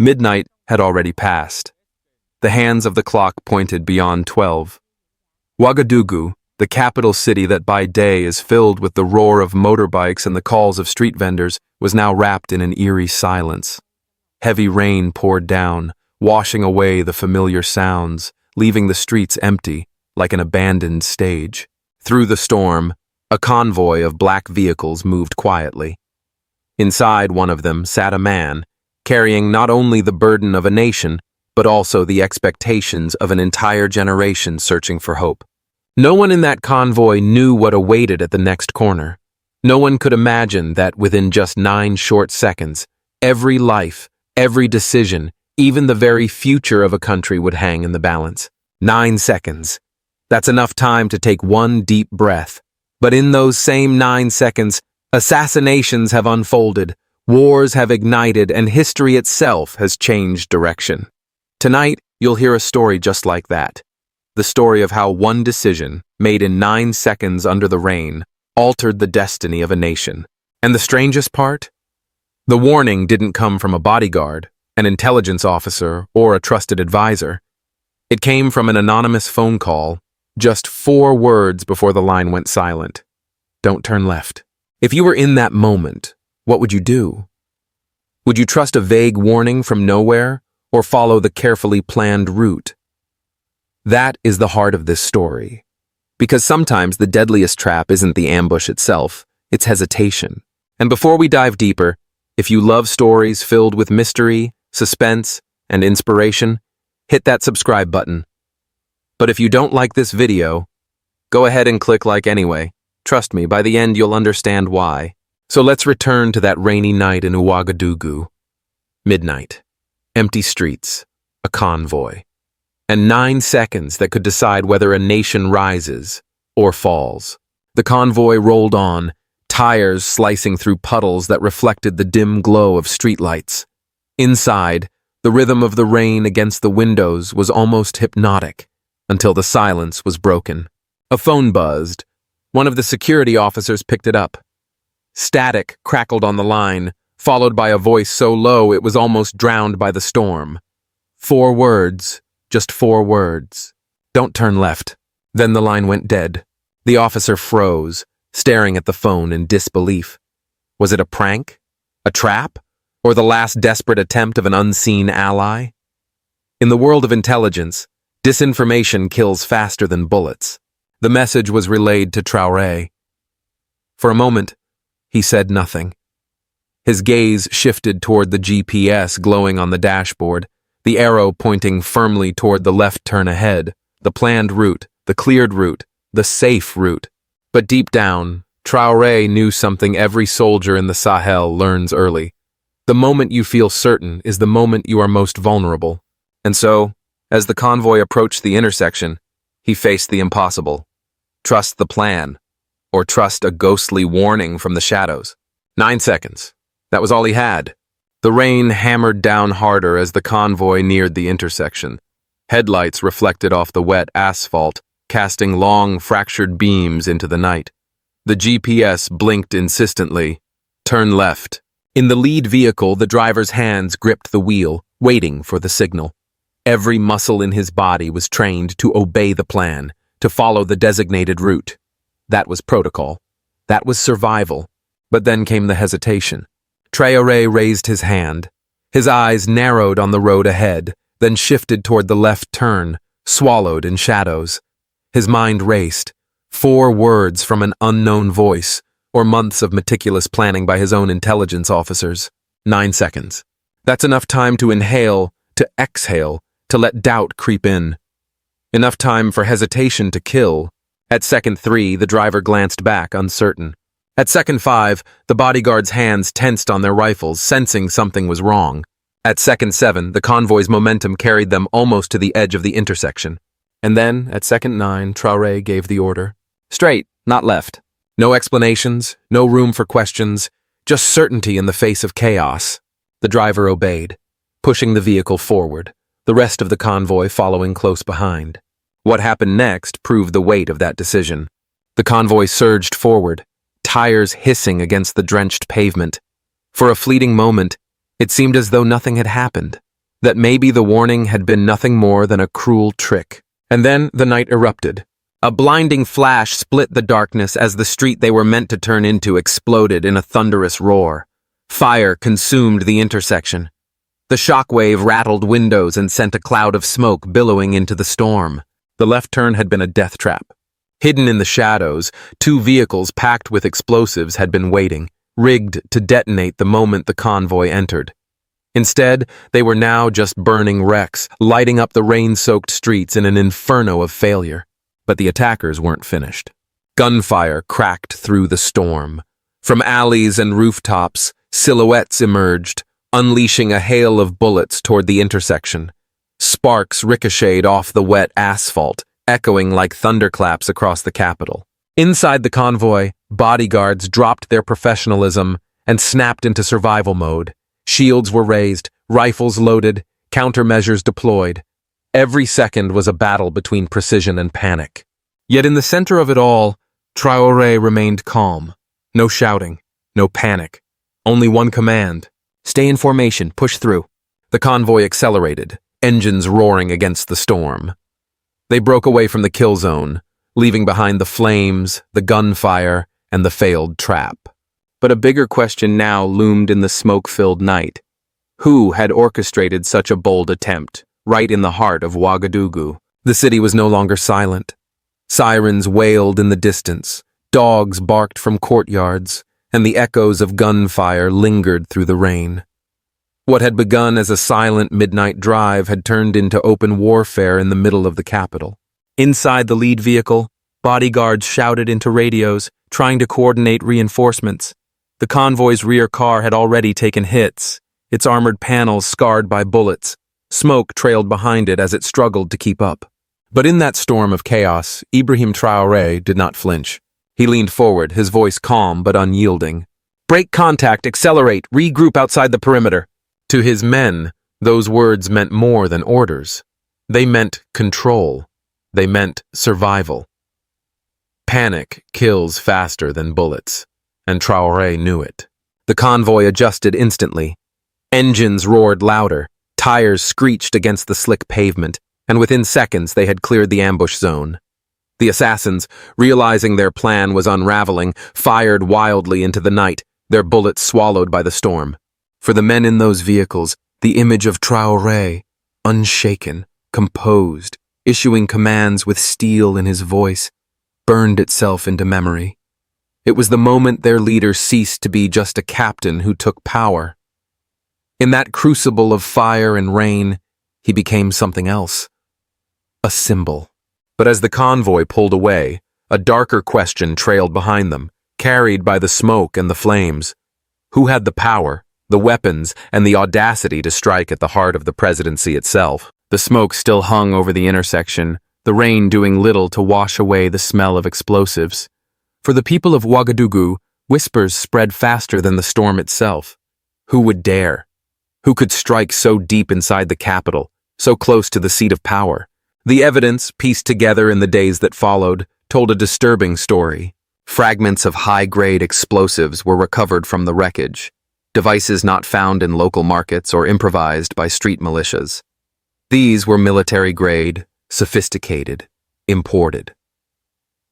Midnight had already passed. The hands of the clock pointed beyond 12. Ouagadougou, the capital city that by day is filled with the roar of motorbikes and the calls of street vendors, was now wrapped in an eerie silence. Heavy rain poured down, washing away the familiar sounds, leaving the streets empty, like an abandoned stage. Through the storm, a convoy of black vehicles moved quietly. Inside one of them sat a man, carrying not only the burden of a nation, but also the expectations of an entire generation searching for hope. No one in that convoy knew what awaited at the next corner. No one could imagine that within just 9 short seconds, every life, every decision, even the very future of a country would hang in the balance. 9 seconds. That's enough time to take one deep breath. But in those same 9 seconds, assassinations have unfolded, wars have ignited, and history itself has changed direction. Tonight, you'll hear a story just like that. The story of how one decision, made in 9 seconds under the rain, altered the destiny of a nation. And the strangest part? The warning didn't come from a bodyguard, an intelligence officer, or a trusted advisor. It came from an anonymous phone call, just 4 words before the line went silent. Don't turn left. If you were in that moment, what would you do? Would you trust a vague warning from nowhere, or follow the carefully planned route? That is the heart of this story. Because sometimes the deadliest trap isn't the ambush itself, it's hesitation. And before we dive deeper, if you love stories filled with mystery, suspense, and inspiration, hit that subscribe button. But if you don't like this video, go ahead and click like anyway. Trust me, by the end you'll understand why. So let's return to that rainy night in Ouagadougou. Midnight. Empty streets. A convoy. And 9 seconds that could decide whether a nation rises or falls. The convoy rolled on, tires slicing through puddles that reflected the dim glow of streetlights. Inside, the rhythm of the rain against the windows was almost hypnotic, until the silence was broken. A phone buzzed. One of the security officers picked it up. Static crackled on the line, followed by a voice so low it was almost drowned by the storm. 4 words. Just 4 words. Don't turn left. Then the line went dead. The officer froze, staring at the phone in disbelief. Was it a prank? A trap? Or the last desperate attempt of an unseen ally? In the world of intelligence, disinformation kills faster than bullets. The message was relayed to Traoré. For a moment, he said nothing. His gaze shifted toward the GPS glowing on the dashboard, the arrow pointing firmly toward the left turn ahead, the planned route, the cleared route, the safe route. But deep down, Traoré knew something every soldier in the Sahel learns early. The moment you feel certain is the moment you are most vulnerable. And so, as the convoy approached the intersection, he faced the impossible. Trust the plan, or trust a ghostly warning from the shadows. 9 seconds. That was all he had. The rain hammered down harder as the convoy neared the intersection. Headlights reflected off the wet asphalt, casting long, fractured beams into the night. The GPS blinked insistently. Turn left. In the lead vehicle, the driver's hands gripped the wheel, waiting for the signal. Every muscle in his body was trained to obey the plan, to follow the designated route. That was protocol. That was survival. But then came the hesitation. Traoré raised his hand. His eyes narrowed on the road ahead, then shifted toward the left turn, swallowed in shadows. His mind raced. 4 words from an unknown voice, or months of meticulous planning by his own intelligence officers. 9 seconds. That's enough time to inhale, to exhale, to let doubt creep in. Enough time for hesitation to kill. At second 3, the driver glanced back, uncertain. At second 5, the bodyguard's hands tensed on their rifles, sensing something was wrong. At second 7, the convoy's momentum carried them almost to the edge of the intersection. And then, at second 9, Traoré gave the order. Straight, not left. No explanations, no room for questions, just certainty in the face of chaos. The driver obeyed, pushing the vehicle forward, the rest of the convoy following close behind. What happened next proved the weight of that decision. The convoy surged forward, tires hissing against the drenched pavement. For a fleeting moment, it seemed as though nothing had happened. that maybe the warning had been nothing more than a cruel trick. And then the night erupted. A blinding flash split the darkness as the street they were meant to turn into exploded in a thunderous roar. Fire consumed the intersection. The shockwave rattled windows and sent a cloud of smoke billowing into the storm. The left turn had been a death trap. Hidden in the shadows, 2 vehicles packed with explosives had been waiting, rigged to detonate the moment the convoy entered. Instead, they were now just burning wrecks, lighting up the rain-soaked streets in an inferno of failure. But the attackers weren't finished. Gunfire cracked through the storm. From alleys and rooftops, silhouettes emerged, unleashing a hail of bullets toward the intersection. Sparks ricocheted off the wet asphalt, echoing like thunderclaps across the capital. Inside the convoy, bodyguards dropped their professionalism and snapped into survival mode. Shields were raised, rifles loaded, countermeasures deployed. Every second was a battle between precision and panic. Yet in the center of it all, Traoré remained calm. No shouting, no panic. Only one command. Stay in formation, push through. The convoy accelerated, engines roaring against the storm. They broke away from the kill zone, leaving behind the flames, the gunfire, and the failed trap. But a bigger question now loomed in the smoke-filled night. Who had orchestrated such a bold attempt, right in the heart of Ouagadougou? The city was no longer silent. Sirens wailed in the distance, dogs barked from courtyards, and the echoes of gunfire lingered through the rain. What had begun as a silent midnight drive had turned into open warfare in the middle of the capital. Inside the lead vehicle, bodyguards shouted into radios, trying to coordinate reinforcements. The convoy's rear car had already taken hits, its armored panels scarred by bullets. Smoke trailed behind it as it struggled to keep up. But in that storm of chaos, Ibrahim Traoré did not flinch. He leaned forward, his voice calm but unyielding. "Break contact, accelerate, regroup outside the perimeter." To his men, those words meant more than orders. They meant control. They meant survival. Panic kills faster than bullets, and Traoré knew it. The convoy adjusted instantly. Engines roared louder, tires screeched against the slick pavement, and within seconds they had cleared the ambush zone. The assassins, realizing their plan was unraveling, fired wildly into the night, their bullets swallowed by the storm. For the men in those vehicles, the image of Traoré, unshaken, composed, issuing commands with steel in his voice, burned itself into memory. It was the moment their leader ceased to be just a captain who took power. In that crucible of fire and rain, he became something else. A symbol. But as the convoy pulled away, a darker question trailed behind them, carried by the smoke and the flames. Who had the power, the weapons, and the audacity to strike at the heart of the presidency itself? The smoke still hung over the intersection, the rain doing little to wash away the smell of explosives. For the people of Ouagadougou, whispers spread faster than the storm itself. Who would dare? Who could strike so deep inside the capital, so close to the seat of power? The evidence, pieced together in the days that followed, told a disturbing story. Fragments of high-grade explosives were recovered from the wreckage, devices not found in local markets or improvised by street militias. These were military-grade, sophisticated, imported.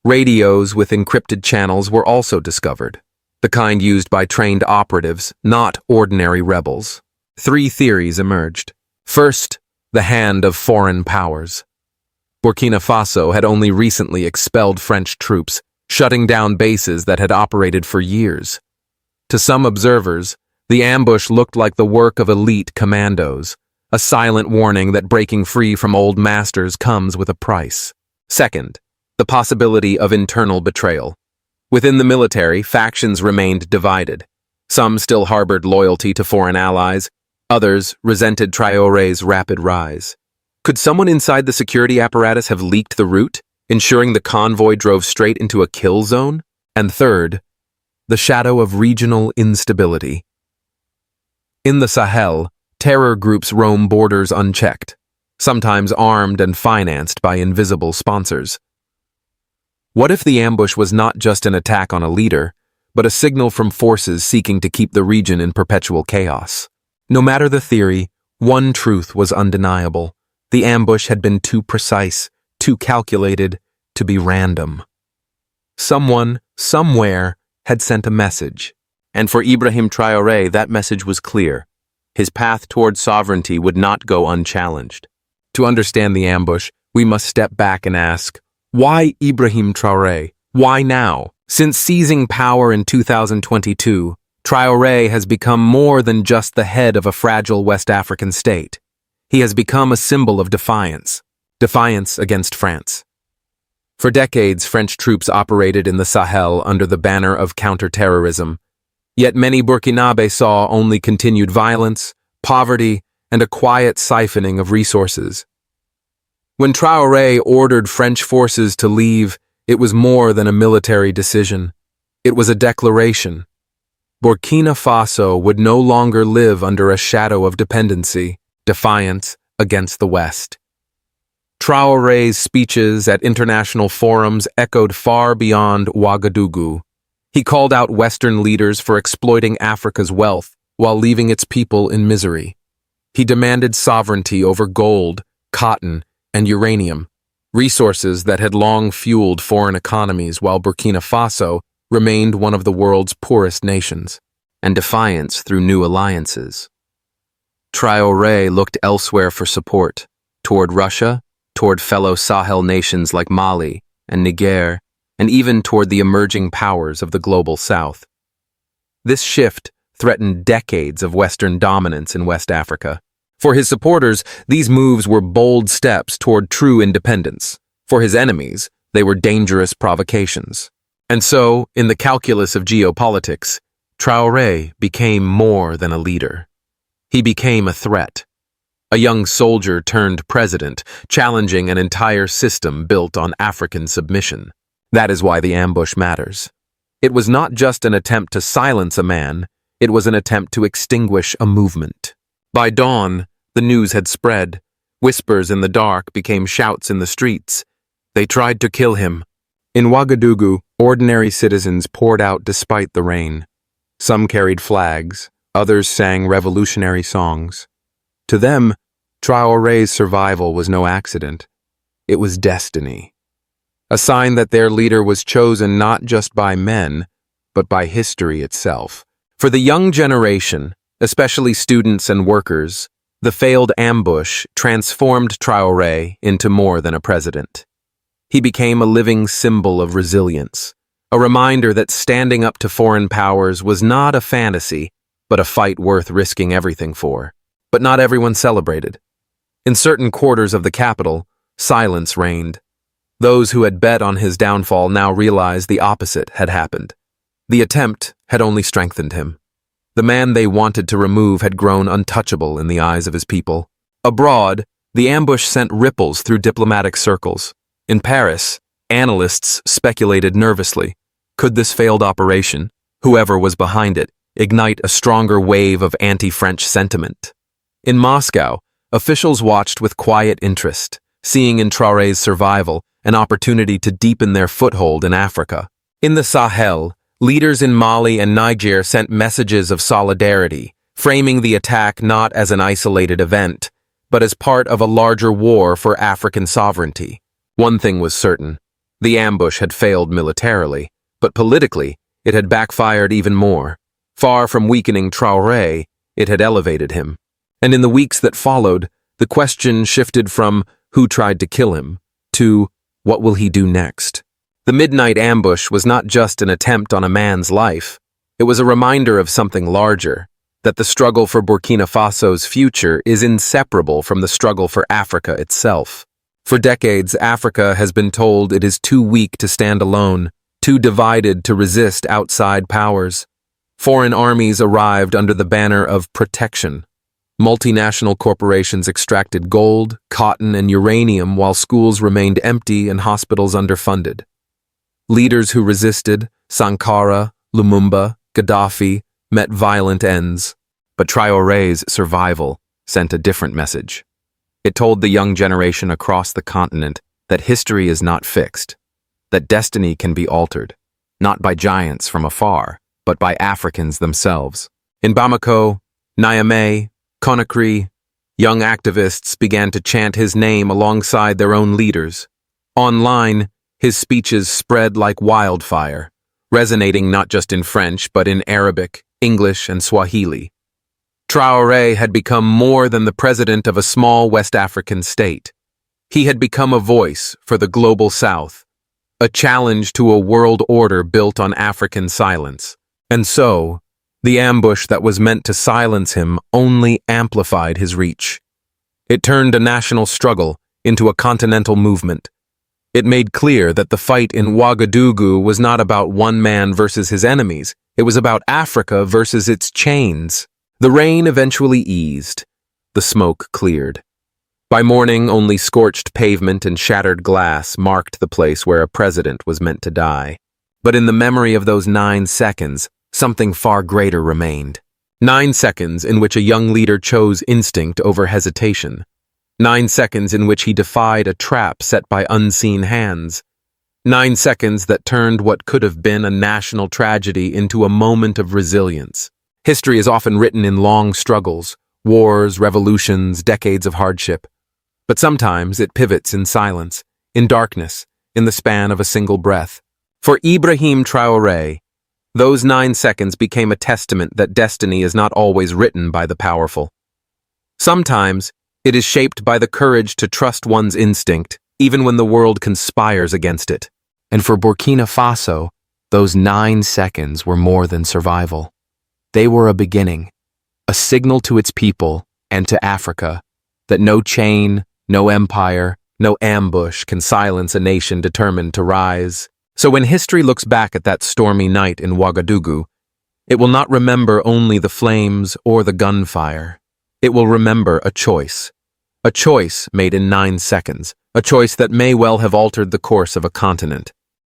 Radios with encrypted channels were also discovered, the kind used by trained operatives, not ordinary rebels. 3 theories emerged. First, the hand of foreign powers. Burkina Faso had only recently expelled French troops, shutting down bases that had operated for years. To some observers, the ambush looked like the work of elite commandos, a silent warning that breaking free from old masters comes with a price. Second, the possibility of internal betrayal. Within the military, factions remained divided. Some still harbored loyalty to foreign allies, others resented Traoré's rapid rise. Could someone inside the security apparatus have leaked the route, ensuring the convoy drove straight into a kill zone? And third, the shadow of regional instability. In the Sahel, terror groups roam borders unchecked, sometimes armed and financed by invisible sponsors. What if the ambush was not just an attack on a leader, but a signal from forces seeking to keep the region in perpetual chaos? No matter the theory, One truth was undeniable. The ambush had been too precise, too calculated, to be random. Someone, somewhere, had sent a message. And for Ibrahim Traoré, that message was clear. His path toward sovereignty would not go unchallenged. To understand the ambush, we must step back and ask, why Ibrahim Traoré? Why now? Since seizing power in 2022, Traoré has become more than just the head of a fragile West African state. He has become a symbol of defiance. Defiance against France. For decades, French troops operated in the Sahel under the banner of counterterrorism. Yet many Burkinabé saw only continued violence, poverty, and a quiet siphoning of resources. When Traoré ordered French forces to leave, it was more than a military decision. It was a declaration. Burkina Faso would no longer live under a shadow of dependency, defiance against the West. Traoré's speeches at international forums echoed far beyond Ouagadougou. He called out Western leaders for exploiting Africa's wealth while leaving its people in misery. He demanded sovereignty over gold, cotton, and uranium, resources that had long fueled foreign economies while Burkina Faso remained one of the world's poorest nations, and defiance through new alliances. Traoré looked elsewhere for support, toward Russia, toward fellow Sahel nations like Mali and Niger, and even toward the emerging powers of the global South. This shift threatened decades of Western dominance in West Africa. For his supporters, these moves were bold steps toward true independence. For his enemies, they were dangerous provocations. And so, in the calculus of geopolitics, Traoré became more than a leader. He became a threat. A young soldier turned president, challenging an entire system built on African submission. That is why the ambush matters. It was not just an attempt to silence a man, it was an attempt to extinguish a movement. By dawn, the news had spread. Whispers in the dark became shouts in the streets. They tried to kill him. In Ouagadougou, ordinary citizens poured out despite the rain. Some carried flags, others sang revolutionary songs. To them, Traoré's survival was no accident. It was destiny. A sign that their leader was chosen not just by men, but by history itself. For the young generation, especially students and workers, the failed ambush transformed Traoré into more than a president. He became a living symbol of resilience, a reminder that standing up to foreign powers was not a fantasy, but a fight worth risking everything for. But not everyone celebrated. In certain quarters of the capital, silence reigned. Those who had bet on his downfall now realized the opposite had happened. The attempt had only strengthened him. The man they wanted to remove had grown untouchable in the eyes of his people. Abroad, the ambush sent ripples through diplomatic circles. In Paris, analysts speculated nervously. Could this failed operation, whoever was behind it, ignite a stronger wave of anti-French sentiment? In Moscow, officials watched with quiet interest, seeing in Traoré's survival an opportunity to deepen their foothold in Africa. In the Sahel, leaders in Mali and Niger sent messages of solidarity, framing the attack not as an isolated event, but as part of a larger war for African sovereignty. One thing was certain: the ambush had failed militarily, but politically, it had backfired even more. Far from weakening Traoré, it had elevated him. And in the weeks that followed, the question shifted from who tried to kill him to what will he do next? The midnight ambush was not just an attempt on a man's life. It was a reminder of something larger, that the struggle for Burkina Faso's future is inseparable from the struggle for Africa itself. For decades, Africa has been told it is too weak to stand alone, too divided to resist outside powers. Foreign armies arrived under the banner of protection. Multinational corporations extracted gold, cotton, and uranium while schools remained empty and hospitals underfunded. Leaders who resisted, Sankara, Lumumba, Gaddafi, met violent ends. But Traoré's survival sent a different message. It told the young generation across the continent that history is not fixed, that destiny can be altered, not by giants from afar, but by Africans themselves. In Bamako, Niamey, Conakry, Young activists began to chant his name alongside their own leaders. Online, his speeches spread like wildfire, resonating not just in French but in Arabic, English, and Swahili. Traoré had become more than the president of a small West African state. He had become a voice for the global South, a challenge to a world order built on African silence. And so, the ambush that was meant to silence him only amplified his reach. It turned a national struggle into a continental movement. It made clear that the fight in Ouagadougou was not about one man versus his enemies. It was about Africa versus its chains. The rain eventually eased. The smoke cleared. By morning, only scorched pavement and shattered glass marked the place where a president was meant to die. But in the memory of those 9 seconds, something far greater remained. 9 seconds in which a young leader chose instinct over hesitation. 9 seconds in which he defied a trap set by unseen hands. 9 seconds that turned what could have been a national tragedy into a moment of resilience. History is often written in long struggles, wars, revolutions, decades of hardship. But sometimes it pivots in silence, in darkness, in the span of a single breath. For Ibrahim Traoré, those 9 seconds became a testament that destiny is not always written by the powerful. Sometimes, it is shaped by the courage to trust one's instinct, even when the world conspires against it. And for Burkina Faso, those 9 seconds were more than survival. They were a beginning, a signal to its people and to Africa that no chain, no empire, no ambush can silence a nation determined to rise. So when history looks back at that stormy night in Ouagadougou, it will not remember only the flames or the gunfire. It will remember a choice made in 9 seconds, a choice that may well have altered the course of a continent.